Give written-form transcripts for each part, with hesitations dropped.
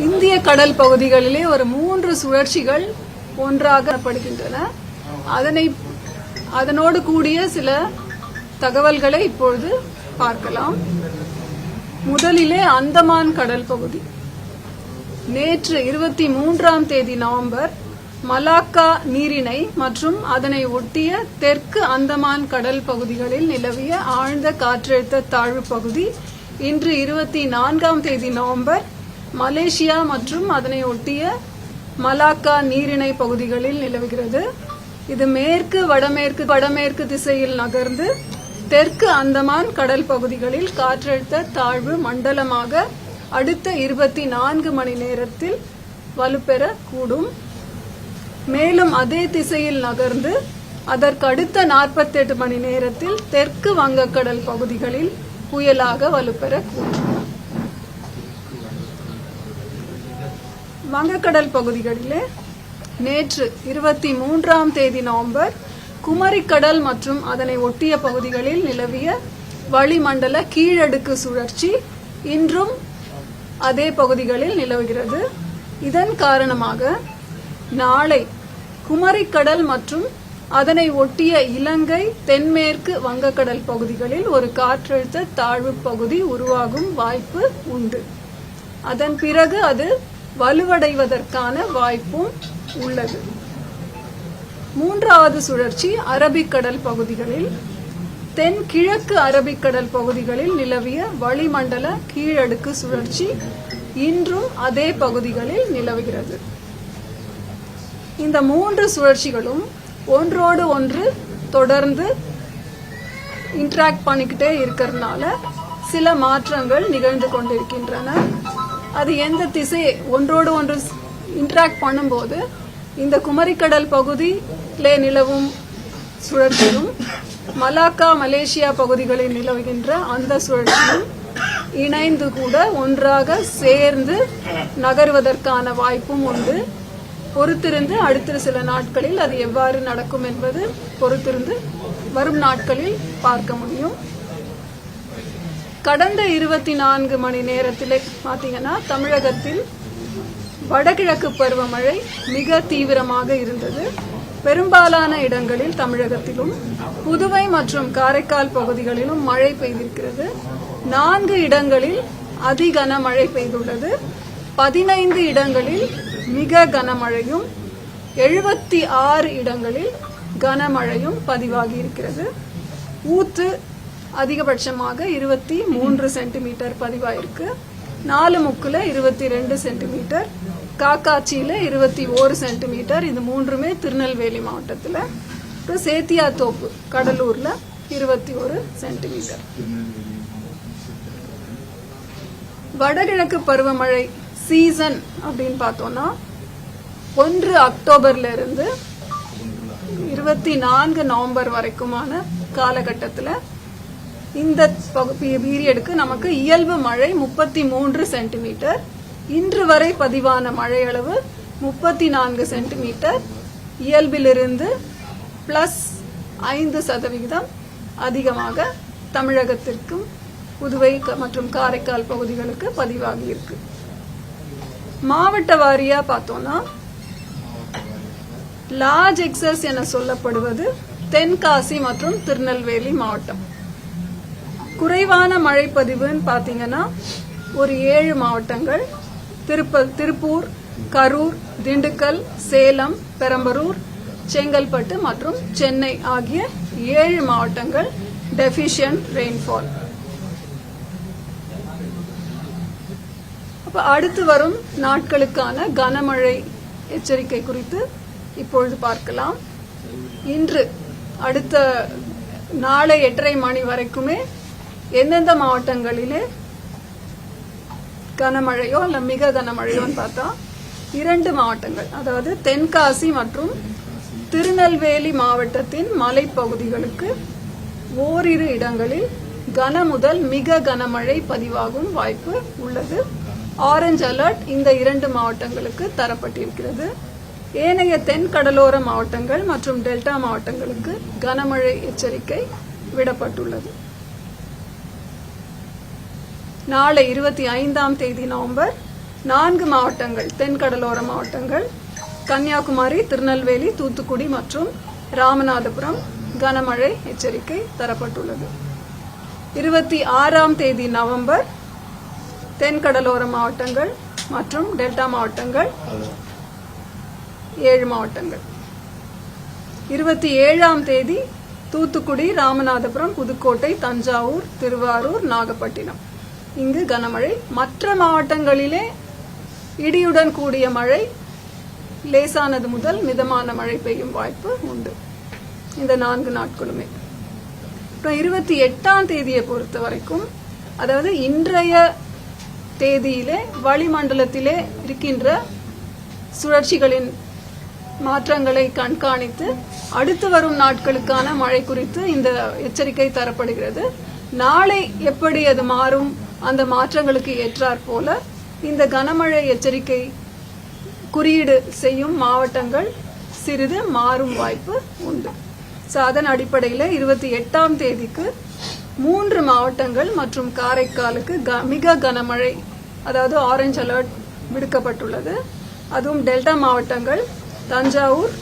இந்திய கடல் பகுதிகளிலே ஒரு 3 சுழற்சிகள் ஒன்றாக படுகின்றன. அதனோடு கூடிய சில தகவல்களை இப்பொழுது பார்க்கலாம். முதலிலே அந்தமான் கடல் பகுதி. நேற்று 23ஆம் தேதி நவம்பர் மலாக்கா நீரிணை மற்றும் அதனை ஒட்டிய தெற்கு அந்தமான் கடல் பகுதிகளில் நிலவிய ஆழ்ந்த காற்றழுத்த தாழ்வு பகுதி இன்று 24ஆம் தேதி நவம்பர் மலேசியா மற்றும் அதனை ஒட்டிய மலாக்கா நீரிணை பகுதிகளில் நிலவுகிறது. இது மேற்கு வடமேற்கு திசையில் நகர்ந்து தெற்கு அந்தமான் கடல் பகுதிகளில் காற்றழுத்த தாழ்வு மண்டலமாக அடுத்த 24 மணி நேரத்தில் வலுப்பெறக்கூடும். மேலும் அதே திசையில் நகர்ந்து அதற்கு அடுத்த 48 மணி நேரத்தில் தெற்கு வங்கக்கடல் பகுதிகளில் புயலாக வலுப்பெறக்கூடும். வங்கக்கடல் பகுதிகளிலே நேற்று 23ஆம் தேதி நவம்பர் குமரிக்கடல் மற்றும் அதனை ஒட்டிய பகுதிகளில் நிலவிய வளிமண்டல கீழடுக்கு சுழற்சி இன்றும் அதே பகுதிகளில் நிலவுகிறது. இதன் காரணமாக நாளை குமரிக்கடல் மற்றும் அதனை ஒட்டிய இலங்கை தென்மேற்கு வங்கக்கடல் பகுதிகளில் ஒரு காற்றழுத்த தாழ்வு பகுதி உருவாகும் வாய்ப்பு உண்டு. அதன் பிறகு அது வலுவடைவதற்கான வாய்ப்பும் உள்ளது. 3வது சுழற்சி அரபிக்கடல் பகுதிகளில் தென்கிழக்கு அரபிக்கடல் பகுதிகளில் நிலவிய வளிமண்டல கீழடுக்கு சுழற்சி இன்றும் அதே பகுதிகளில் நிலவுகிறது. இந்த 3 சுழற்சிகளும் ஒன்றோடு ஒன்று தொடர்ந்து இன்டராக்ட் பண்ணிக்கிட்டே இருக்கிறதுனால சில மாற்றங்கள் நிகழ்ந்து கொண்டிருக்கின்றன. அது எந்த திசையை ஒன்றோடு ஒன்று இன்டராக்ட் பண்ணும்போது இந்த குமரிக்கடல் பகுதியிலே நிலவும் சுழற்சியும் மலாக்கா மலேசியா பகுதிகளில் நிலவுகின்ற அந்த சுழற்சியும் இணைந்து கூட ஒன்றாக சேர்ந்து நகர்வதற்கான வாய்ப்பும் உண்டு. பொறுத்திருந்து அடுத்த சில நாட்களில் அது எவ்வாறு நடக்கும் என்பது பொறுத்திருந்து வரும் நாட்களில் பார்க்க முடியும். கடந்த 24 மணி நேரத்திலே பார்த்தீங்கன்னா தமிழகத்தில் வடகிழக்கு பருவமழை மிக தீவிரமாக இருந்தது. பெரும்பாலான இடங்களில் தமிழகத்திலும் புதுவை மற்றும் காரைக்கால் பகுதிகளிலும் மழை பெய்திருக்கிறது. 4 இடங்களில் அதி கனமழை பெய்துள்ளது. 15 இடங்களில் மிக கனமழையும் 76 இடங்களில் கனமழையும் பதிவாகி இருக்கிறது. ஊத்து அதிகபட்சமாக 23 சென்டிமீட்டர் பதிவாயிருக்கு. 4 முக்குல 22 சென்டிமீட்டர், காக்காட்சியில 21 சென்டிமீட்டர். இது மூன்றுமே திருநெல்வேலி மாவட்டத்தில். அப்புறம் சேத்தியாத்தோப்பு கடலூர்ல 21 சென்டிமீட்டர். வடகிழக்கு பருவமழை சீசன் அப்படின்னு பார்த்தோம்னா 1 அக்டோபர்ல இருந்து 24 நவம்பர் வரைக்குமான காலகட்டத்தில் இந்த பீரியடுக்கு நமக்கு இயல்பு மழை 33 சென்டிமீட்டர். இன்று வரை பதிவான மழை அளவு 34 சென்டிமீட்டர். இயல்பிலிருந்து +5% அதிகமாக தமிழகத்திற்கும் புதுவை மற்றும் காரைக்கால் பகுதிகளுக்கு பதிவாகி இருக்கு. மாவட்ட வாரியா பார்த்தோம்னா லார்ஜ் எக்ஸஸ் என சொல்லப்படுவது தென்காசி மற்றும் திருநெல்வேலி மாவட்டம். குறைவான மழைப்பதிவுன்னு பார்த்தீங்கன்னா ஒரு 7 மாவட்டங்கள் திருப்பூர், கரூர், திண்டுக்கல், சேலம், பெரம்பலூர், செங்கல்பட்டு மற்றும் சென்னை ஆகிய 7 மாவட்டங்கள் டெஃபிஷியன்ட் ரெயின்ஃபால். அப்ப அடுத்து வரும் நாட்களுக்கான கனமழை எச்சரிக்கை குறித்து இப்பொழுது பார்க்கலாம். இன்று அடுத்த நாளை 8:30 மணி வரைக்குமே எந்தெந்த மாவட்டங்களிலே கனமழையோ இல்ல மிக கனமழையோன்னு பார்த்தா 2 மாவட்டங்கள், அதாவது தென்காசி மற்றும் திருநெல்வேலி மாவட்டத்தின் மலைப்பகுதிகளுக்கு ஓரிரு இடங்களில் கன முதல் மிக கனமழை பதிவாகும் வாய்ப்பு உள்ளது. ஆரஞ்ச் அலர்ட் இந்த 2 மாவட்டங்களுக்கு தரப்பட்டிருக்கிறது. ஏனைய தென் கடலோர மாவட்டங்கள் மற்றும் டெல்டா மாவட்டங்களுக்கு கனமழை எச்சரிக்கை விடப்பட்டுள்ளது. நாளை 25ஆம் தேதி நவம்பர் 4 மாவட்டங்கள் தென்கடலோர மாவட்டங்கள் கன்னியாகுமரி, திருநெல்வேலி, தூத்துக்குடி மற்றும் ராமநாதபுரம் கனமழை எச்சரிக்கை தரப்பட்டுள்ளது. 26ஆம் தேதி நவம்பர் தென்கடலோர மாவட்டங்கள் மற்றும் டெல்டா மாவட்டங்கள் 7 மாவட்டங்கள். 27ஆம் தேதி தூத்துக்குடி, ராமநாதபுரம், புதுக்கோட்டை, தஞ்சாவூர், திருவாரூர், நாகப்பட்டினம் இங்கு கனமழை. மற்ற மாவட்டங்களிலே இடியுடன் கூடிய மழை, லேசானது முதல் மிதமான மழை பெய்யும் வாய்ப்பு உண்டு இந்த 4 நாட்களுமே. 28ஆம் தேதியை பொறுத்த வரைக்கும், அதாவது இன்றைய தேதியிலே வளிமண்டலத்திலே இருக்கின்ற சுழற்சிகளின் மாற்றங்களை கண்காணித்து அடுத்து வரும் நாட்களுக்கான மழை குறித்து இந்த எச்சரிக்கை தரப்படுகிறது. நாளை எப்படி அது மாறும், அந்த மாற்றங்களுக்கு ஏற்றாற் போல இந்த கனமழை எச்சரிக்கை குறியீடு செய்யும் மாவட்டங்கள் சிறிது மாறும் வாய்ப்பு உண்டு. அதன் அடிப்படையில் 28ஆம் தேதிக்கு 3 மாவட்டங்கள் மற்றும் காரைக்காலுக்கு மிக கனமழை, அதாவது ஆரஞ்சு அலர்ட் விடுக்கப்பட்டுள்ளது. அதுவும் டெல்டா மாவட்டங்கள் தஞ்சாவூர்,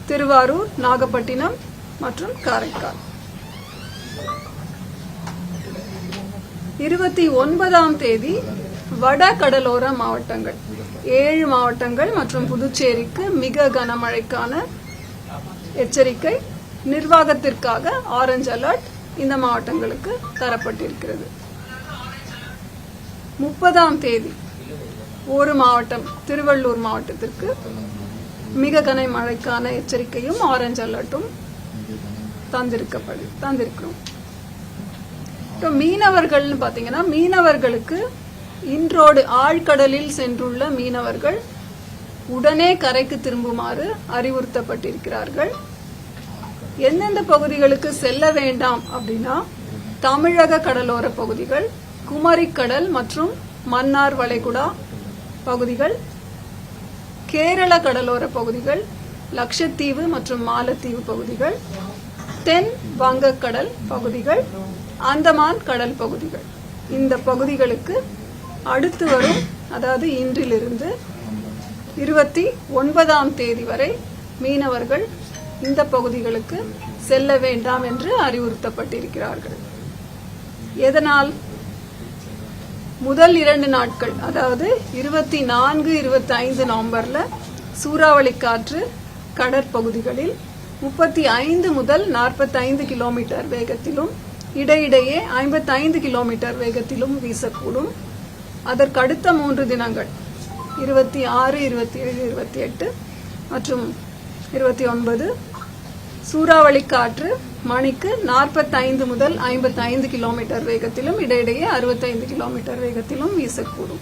திருவாரூர், நாகப்பட்டினம் மற்றும் காரைக்கால். 29ஆம் தேதி வட கடலோர மாவட்டங்கள் 7 மாவட்டங்கள் மற்றும் புதுச்சேரிக்கு மிக கனமழைக்கான எச்சரிக்கை, நிர்வாகத்திற்காக ஆரஞ்சு அலர்ட் இந்த மாவட்டங்களுக்கு தரப்பட்டிருக்கிறது. 30ஆம் தேதி ஒரு மாவட்டம் திருவள்ளூர் மாவட்டத்திற்கு மிக கனமழைக்கான எச்சரிக்கையும் ஆரஞ்சு அலர்ட்டும் தந்திருக்கிறோம். மீனவர்கள்னு பாத்தீங்கன்னா, மீனவர்களுக்கு இன்றோடு ஆழ்கடலில் சென்றுள்ள மீனவர்கள் உடனே கரைக்கு திரும்புமாறு அறிவுறுத்தப்பட்டிருக்கிறார்கள். எந்தெந்த பகுதிகளுக்கு செல்ல வேண்டாம் அப்படின்னா, தமிழக கடலோர பகுதிகள், குமரிக்கடல் மற்றும் மன்னார் வளைகுடா பகுதிகள், கேரள கடலோர பகுதிகள், லட்சத்தீவு மற்றும் மாலத்தீவு பகுதிகள், தென் வங்கக்கடல் பகுதிகள், அந்தமான் கடல் பகுதிகள். இந்த பகுதிகளுக்கு அடுத்து வரும், அதாவது இன்றிலிருந்து 29ஆம் தேதி வரை மீனவர்கள் இந்த பகுதிகளுக்கு செல்ல வேண்டாம் என்று அறிவுறுத்தப்பட்டிருக்கிறார்கள். எதனால்? முதல் 2 நாட்கள், அதாவது 24, 25 நவம்பர்ல சூறாவளி காற்று கடற்பகுதிகளில் 35 முதல் 45 கிலோமீட்டர் வேகத்திலும் இடையிடையே 55 கிலோமீட்டர் வேகத்திலும் வீசக்கூடும். அதற்கு அடுத்த 3 தினங்கள் 26, 27, 28 மற்றும் 29 சூறாவளி காற்று மணிக்கு 45 முதல் 55 கிலோமீட்டர் வேகத்திலும் இடையிடையே 65 கிலோமீட்டர் வேகத்திலும் வீசக்கூடும்.